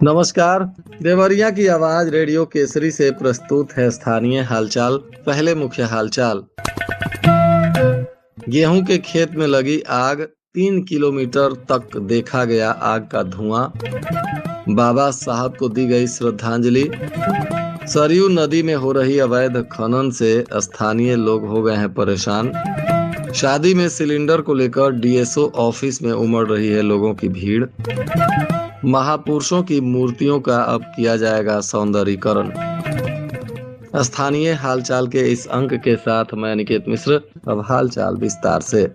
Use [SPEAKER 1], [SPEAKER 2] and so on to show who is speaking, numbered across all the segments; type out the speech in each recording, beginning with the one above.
[SPEAKER 1] नमस्कार। देवरिया की आवाज रेडियो केसरी से प्रस्तुत है स्थानीय हालचाल। पहले मुख्य हालचाल। गेहूं के खेत में लगी आग, 3 किलोमीटर तक देखा गया आग का धुआं। बाबा साहब को दी गई श्रद्धांजलि। सरयू नदी में हो रही अवैध खनन से स्थानीय लोग हो गए हैं परेशान। शादी में सिलेंडर को लेकर डीएसओ ऑफिस में उमड़ रही है लोगों की भीड़। महापुरुषों की मूर्तियों का अब किया जाएगा सौंदर्यीकरण। स्थानीय हालचाल के इस अंक के साथ मैं अनिकेत मिश्र। अब हालचाल विस्तार से।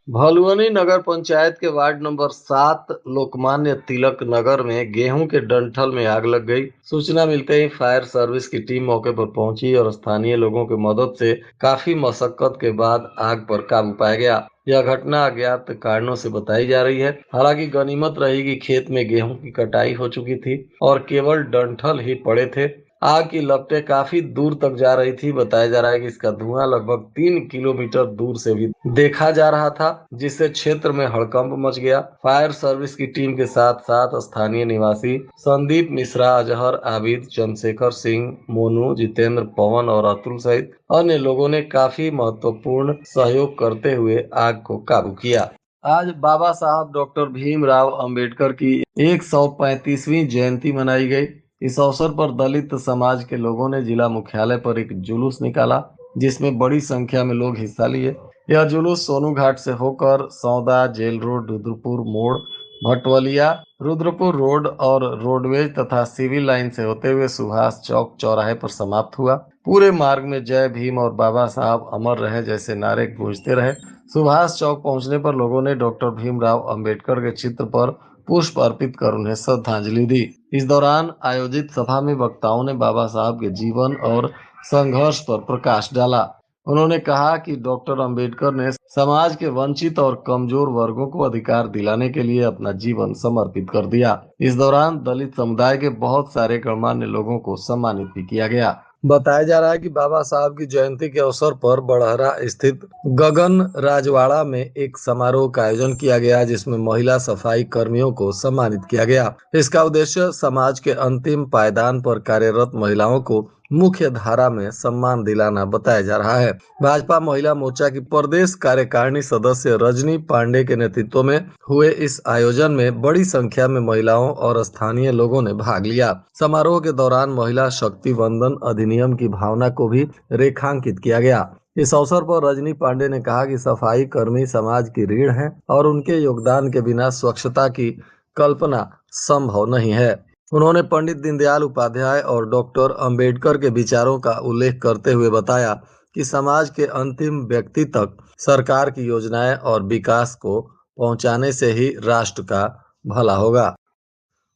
[SPEAKER 1] भलुअनी नगर पंचायत के वार्ड नंबर 7 लोकमान्य तिलक नगर में गेहूं के डंठल में आग लग गई। सूचना मिलते ही फायर सर्विस की टीम मौके पर पहुंची और स्थानीय लोगों की मदद से काफी मशक्कत के बाद आग पर काबू पाया गया। यह घटना अज्ञात कारणों से बताई जा रही है। हालांकि गनीमत रही कि खेत में गेहूं की कटाई हो चुकी थी और केवल डंठल ही पड़े थे। आग की लपटें काफी दूर तक जा रही थी। बताया जा रहा है कि इसका धुआं लगभग 3 किलोमीटर दूर से भी देखा जा रहा था, जिससे क्षेत्र में हड़कंप मच गया। फायर सर्विस की टीम के साथ साथ स्थानीय निवासी संदीप मिश्रा, अजहर, आबिद, चंद्रशेखर सिंह, मोनू, जितेंद्र, पवन और अतुल सहित अन्य लोगों ने काफी महत्वपूर्ण सहयोग करते हुए आग को काबू किया। आज बाबा साहब डॉक्टर भीमराव अंबेडकर की 135वीं जयंती मनाई गई। इस अवसर पर दलित समाज के लोगों ने जिला मुख्यालय पर एक जुलूस निकाला, जिसमें बड़ी संख्या में लोग हिस्सा लिए। यह जुलूस सोनू घाट से होकर सौदा, जेल रोड, रुद्रपुर मोड़, भटवलिया, रुद्रपुर रोड और रोडवेज तथा सिविल लाइन से होते हुए सुभाष चौक चौराहे पर समाप्त हुआ। पूरे मार्ग में जय भीम और बाबा साहब अमर रहे जैसे नारे गूंजते रहे। सुभाष चौक पहुंचने पर लोगों ने डॉक्टर भीमराव अंबेडकर के चित्र पर पुष्प अर्पित कर उन्हें श्रद्धांजलि दी। इस दौरान आयोजित सभा में वक्ताओं ने बाबा साहब के जीवन और संघर्ष पर प्रकाश डाला। उन्होंने कहा कि डॉक्टर अंबेडकर ने समाज के वंचित और कमजोर वर्गों को अधिकार दिलाने के लिए अपना जीवन समर्पित कर दिया। इस दौरान दलित समुदाय के बहुत सारे गणमान्य लोगों को सम्मानित भी किया गया। बताया जा रहा है कि बाबा साहब की जयंती के अवसर पर बड़हरा स्थित गगन राजवाड़ा में एक समारोह का आयोजन किया गया, जिसमें महिला सफाई कर्मियों को सम्मानित किया गया। इसका उद्देश्य समाज के अंतिम पायदान पर कार्यरत महिलाओं को मुख्य धारा में सम्मान दिलाना बताया जा रहा है। भाजपा महिला मोर्चा की प्रदेश कार्यकारिणी सदस्य रजनी पांडे के नेतृत्व में हुए इस आयोजन में बड़ी संख्या में महिलाओं और स्थानीय लोगों ने भाग लिया। समारोह के दौरान महिला शक्ति वंदन अधिनियम की भावना को भी रेखांकित किया गया। इस अवसर पर रजनी पांडे ने कहा कि सफाई कर्मी समाज की रीढ़ हैं और उनके योगदान के बिना स्वच्छता की कल्पना संभव नहीं है। उन्होंने पंडित दीनदयाल उपाध्याय और डॉक्टर अंबेडकर के विचारों का उल्लेख करते हुए बताया कि समाज के अंतिम व्यक्ति तक सरकार की योजनाएं और विकास को पहुंचाने से ही राष्ट्र का भला होगा।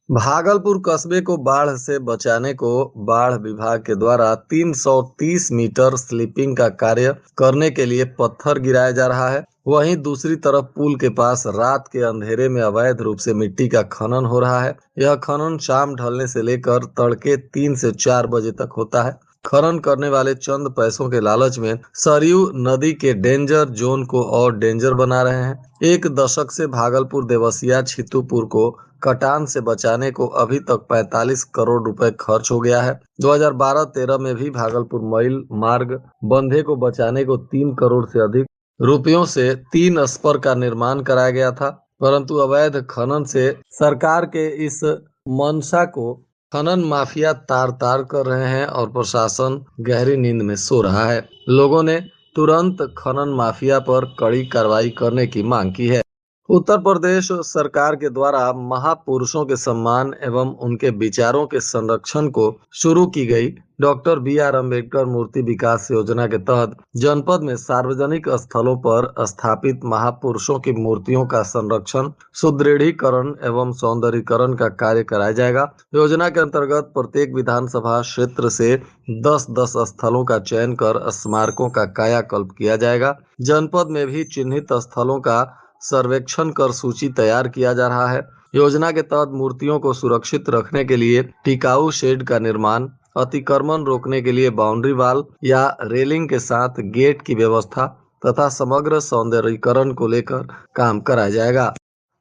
[SPEAKER 1] भागलपुर कस्बे को बाढ़ से बचाने को बाढ़ विभाग के द्वारा 330 मीटर स्लीपिंग का कार्य करने के लिए पत्थर गिराया जा रहा है। वहीं दूसरी तरफ पुल के पास रात के अंधेरे में अवैध रूप से मिट्टी का खनन हो रहा है। यह खनन शाम ढलने से लेकर तड़के 3 से 4 बजे तक होता है। खनन करने वाले चंद पैसों के लालच में सरयू नदी के डेंजर जोन को और डेंजर बना रहे हैं। 1 दशक से भागलपुर देवसिया छितुपुर को कटान से बचाने को अभी तक 45 करोड़ रुपए खर्च हो गया है। 2012-13 में भी भागलपुर मैल मार्ग बंधे को बचाने को 3 करोड़ से अधिक रुपयों से 3 स्पर का निर्माण कराया गया था, परंतु अवैध खनन से सरकार के इस मंशा को खनन माफिया तार तार कर रहे हैं और प्रशासन गहरी नींद में सो रहा है। लोगों ने तुरंत खनन माफिया पर कड़ी कार्रवाई करने की मांग की है। उत्तर प्रदेश सरकार के द्वारा महापुरुषों के सम्मान एवं उनके विचारों के संरक्षण को शुरू की गई डॉक्टर बी.आर. अम्बेडकर मूर्ति विकास योजना के तहत जनपद में सार्वजनिक स्थलों पर स्थापित महापुरुषों की मूर्तियों का संरक्षण, सुदृढ़ीकरण एवं सौंदर्यीकरण का कार्य कराया जाएगा। योजना के अंतर्गत प्रत्येक विधानसभा क्षेत्र से 10-10 स्थलों का चयन कर स्मारकों का कायाकल्प किया जाएगा। जनपद में भी चिन्हित स्थलों का सर्वेक्षण कर सूची तैयार किया जा रहा है। योजना के तहत मूर्तियों को सुरक्षित रखने के लिए टिकाऊ शेड का निर्माण, अतिक्रमण रोकने के लिए बाउंड्री वॉल या रेलिंग के साथ गेट की व्यवस्था तथा समग्र सौंदर्यीकरण को लेकर काम कराया जाएगा।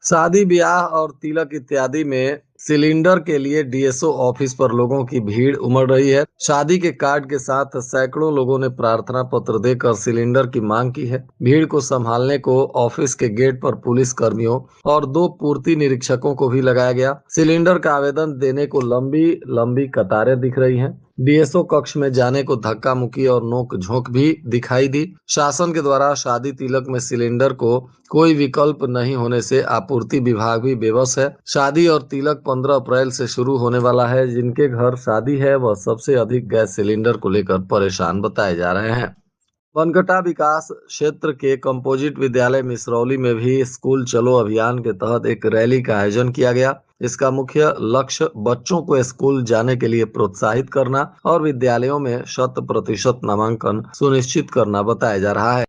[SPEAKER 1] शादी ब्याह और तिलक इत्यादि में सिलेंडर के लिए डीएसओ ऑफिस पर लोगों की भीड़ उमड़ रही है। शादी के कार्ड के साथ सैकड़ों लोगों ने प्रार्थना पत्र देकर सिलेंडर की मांग की है। भीड़ को संभालने को ऑफिस के गेट पर पुलिस कर्मियों और 2 पूर्ति निरीक्षकों को भी लगाया गया। सिलेंडर का आवेदन देने को लंबी लंबी कतारें दिख रही हैं। डीएसओ कक्ष में जाने को धक्का मुक्की और नोक झोंक भी दिखाई दी। शासन के द्वारा शादी तिलक में सिलेंडर को कोई विकल्प नहीं होने से आपूर्ति विभाग भी बेबस है। शादी और तिलक 15 अप्रैल से शुरू होने वाला है। जिनके घर शादी है वह सबसे अधिक गैस सिलेंडर को लेकर परेशान बताए जा रहे हैं। बनगटा विकास क्षेत्र के कंपोजिट विद्यालय मिसरौली में भी स्कूल चलो अभियान के तहत एक रैली का आयोजन किया गया। इसका मुख्य लक्ष्य बच्चों को स्कूल जाने के लिए प्रोत्साहित करना और विद्यालयों में 100% नामांकन सुनिश्चित करना बताया जा रहा है।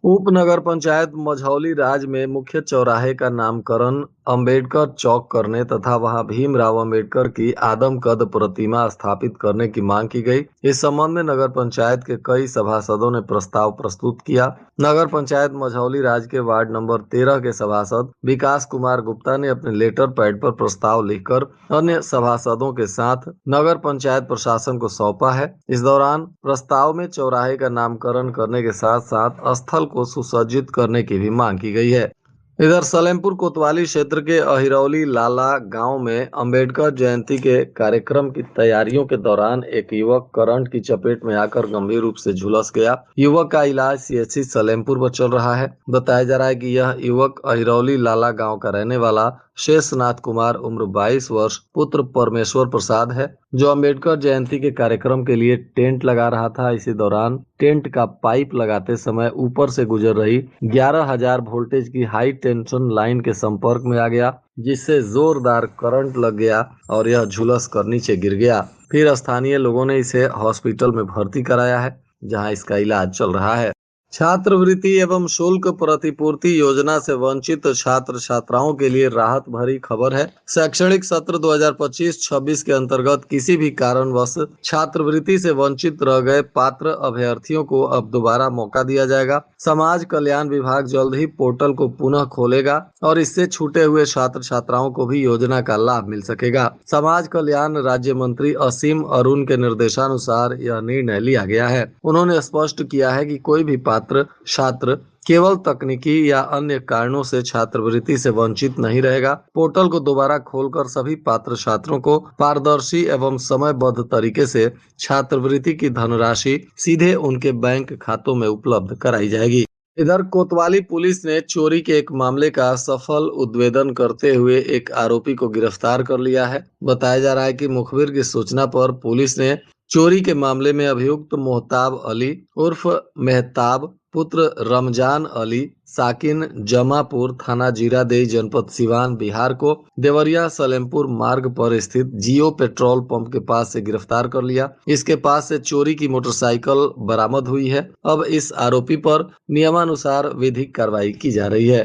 [SPEAKER 1] उप नगर पंचायत मझौली राज में मुख्य चौराहे का नामकरण अंबेडकर चौक करने तथा वहां भीमराव अंबेडकर की आदमकद प्रतिमा स्थापित करने की मांग की गई। इस संबंध में नगर पंचायत के कई सभासदों ने प्रस्ताव प्रस्तुत किया। नगर पंचायत मझौली राज के वार्ड नंबर 13 के सभासद विकास कुमार गुप्ता ने अपने लेटर पैड पर प्रस्ताव लिखकर अन्य सभासदों के साथ नगर पंचायत प्रशासन को सौंपा है। इस दौरान प्रस्ताव में चौराहे का नामकरण करने के साथ साथ स्थल को सुसज्जित करने की भी मांग की गई है। इधर सलेमपुर कोतवाली क्षेत्र के अहिरौली लाला गांव में अंबेडकर जयंती के कार्यक्रम की तैयारियों के दौरान एक युवक करंट की चपेट में आकर गंभीर रूप से झुलस गया। युवक का इलाज सीएचसी सलेमपुर में चल रहा है। बताया जा रहा है कि यह युवक अहिरौली लाला गांव का रहने वाला शेषनाथ कुमार उम्र 22 वर्ष पुत्र परमेश्वर प्रसाद है, जो अंबेडकर जयंती के कार्यक्रम के लिए टेंट लगा रहा था। इसी दौरान टेंट का पाइप लगाते समय ऊपर से गुजर रही 11,000 वोल्टेज की हाई टेंशन लाइन के संपर्क में आ गया, जिससे जोरदार करंट लग गया और यह झुलस कर नीचे गिर गया। फिर स्थानीय लोगों ने इसे हॉस्पिटल में भर्ती कराया है, जहां इसका इलाज चल रहा है। छात्रवृत्ति एवं शुल्क प्रतिपूर्ति योजना से वंचित छात्र छात्राओं के लिए राहत भरी खबर है। शैक्षणिक सत्र 2025-26 के अंतर्गत किसी भी कारणवश छात्रवृत्ति से वंचित रह गए पात्र अभ्यर्थियों को अब दोबारा मौका दिया जाएगा। समाज कल्याण विभाग जल्द ही पोर्टल को पुनः खोलेगा और इससे छूटे हुए छात्र छात्राओं को भी योजना का लाभ मिल सकेगा। समाज कल्याण राज्य मंत्री असीम अरुण के निर्देशानुसार यह निर्णय लिया गया है। उन्होंने स्पष्ट किया है कि कोई भी पात्र छात्र केवल तकनीकी या अन्य कारणों से छात्रवृत्ति से वंचित नहीं रहेगा। पोर्टल को दोबारा खोलकर सभी पात्र छात्रों को पारदर्शी एवं समयबद्ध तरीके से छात्रवृत्ति की धनराशि सीधे उनके बैंक खातों में उपलब्ध कराई जाएगी। इधर कोतवाली पुलिस ने चोरी के एक मामले का सफल उद्भेदन करते हुए एक आरोपी को गिरफ्तार कर लिया है। बताया जा रहा है कि मुखबिर की सूचना पर पुलिस ने चोरी के मामले में अभियुक्त मोहताब अली उर्फ मेहताब पुत्र रमजान अली साकिन जमापुर थाना जीरादेई जनपद सिवान बिहार को देवरिया सलेमपुर मार्ग पर स्थित जियो पेट्रोल पंप के पास से गिरफ्तार कर लिया। इसके पास से चोरी की मोटरसाइकिल बरामद हुई है। अब इस आरोपी पर नियमानुसार विधिक कार्रवाई की जा रही है।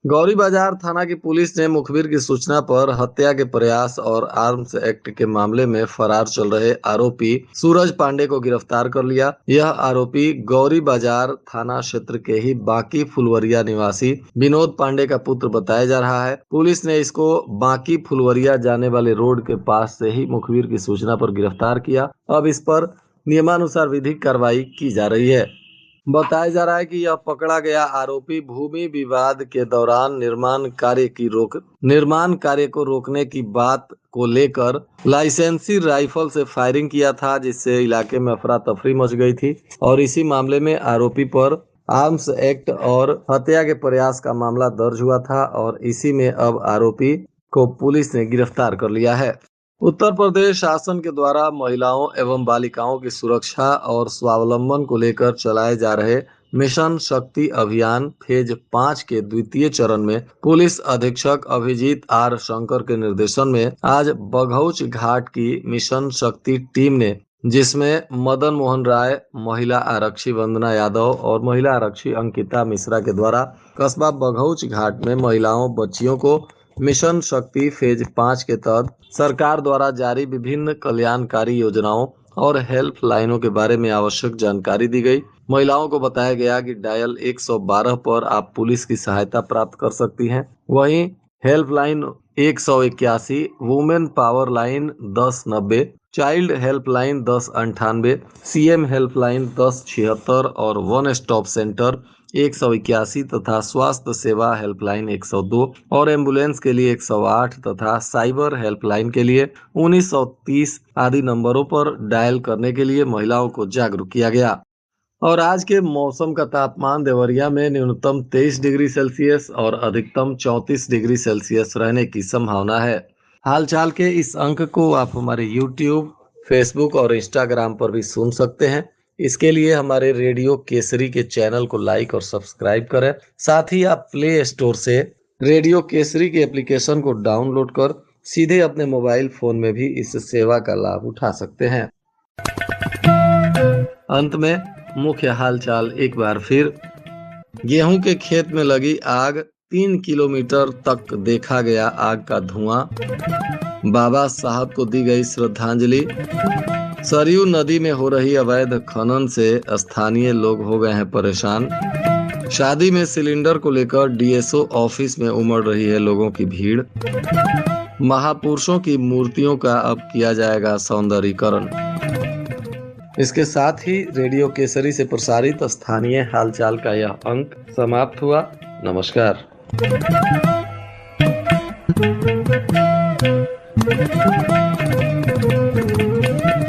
[SPEAKER 1] गौरी बाजार थाना की पुलिस ने मुखबिर की सूचना पर हत्या के प्रयास और आर्म्स एक्ट के मामले में फरार चल रहे आरोपी सूरज पांडे को गिरफ्तार कर लिया। यह आरोपी गौरी बाजार थाना क्षेत्र के ही बाकी फुलवरिया निवासी विनोद पांडे का पुत्र बताया जा रहा है। पुलिस ने इसको बाकी फुलवरिया जाने वाले रोड के पास से ही मुखबिर की सूचना पर गिरफ्तार किया। अब इस पर नियमानुसार विधिक कार्रवाई की जा रही है। बताया जा रहा है कि यह पकड़ा गया आरोपी भूमि विवाद के दौरान निर्माण कार्य को रोकने की बात को लेकर लाइसेंसी राइफल से फायरिंग किया था, जिससे इलाके में अफरा तफरी मच गई थी और इसी मामले में आरोपी पर आर्म्स एक्ट और हत्या के प्रयास का मामला दर्ज हुआ था और इसी में अब आरोपी को पुलिस ने गिरफ्तार कर लिया है। उत्तर प्रदेश शासन के द्वारा महिलाओं एवं बालिकाओं की सुरक्षा और स्वावलंबन को लेकर चलाए जा रहे मिशन शक्ति अभियान फेज 5 के द्वितीय चरण में पुलिस अधीक्षक अभिजीत आर शंकर के निर्देशन में आज बघौच घाट की मिशन शक्ति टीम ने, जिसमें मदन मोहन राय, महिला आरक्षी वंदना यादव और महिला आरक्षी अंकिता मिश्रा के द्वारा कस्बा बघौच घाट में महिलाओं बच्चियों को मिशन शक्ति फेज 5 के तहत सरकार द्वारा जारी विभिन्न कल्याणकारी योजनाओं और हेल्प लाइनों के बारे में आवश्यक जानकारी दी गई। महिलाओं को बताया गया कि डायल 112 पर आप पुलिस की सहायता प्राप्त कर सकती हैं। वहीं helpline 181, women power line 1090, child helpline 1098, CM helpline 1076 और वन स्टॉप सेंटर 181 तथा स्वास्थ्य सेवा हेल्पलाइन 102 और एम्बुलेंस के लिए 108 तथा साइबर हेल्पलाइन के लिए 1930 आदि नंबरों पर डायल करने के लिए महिलाओं को जागरूक किया गया। और आज के मौसम का तापमान देवरिया में न्यूनतम 23 डिग्री सेल्सियस और अधिकतम 34 डिग्री सेल्सियस रहने की संभावना है। हालचाल के इस अंक को आप हमारे यूट्यूब, फेसबुक और इंस्टाग्राम पर भी सुन सकते हैं। इसके लिए हमारे रेडियो केसरी के चैनल को लाइक और सब्सक्राइब करें। साथ ही आप प्ले स्टोर से रेडियो केसरी के एप्लीकेशन को डाउनलोड कर सीधे अपने मोबाइल फोन में भी इस सेवा का लाभ उठा सकते हैं। अंत में मुख्य हालचाल एक बार फिर। गेहूं के खेत में लगी आग, 3 किलोमीटर तक देखा गया आग का धुआं। बाबा साहब को दी गई श्रद्धांजलि। सरयू नदी में हो रही अवैध खनन से स्थानीय लोग हो गए हैं परेशान। शादी में सिलेंडर को लेकर डीएसओ ऑफिस में उमड़ रही है लोगों की भीड़। महापुरुषों की मूर्तियों का अब किया जाएगा सौंदर्यीकरण। इसके साथ ही रेडियो केसरी से प्रसारित स्थानीय हालचाल का यह अंक समाप्त हुआ। नमस्कार।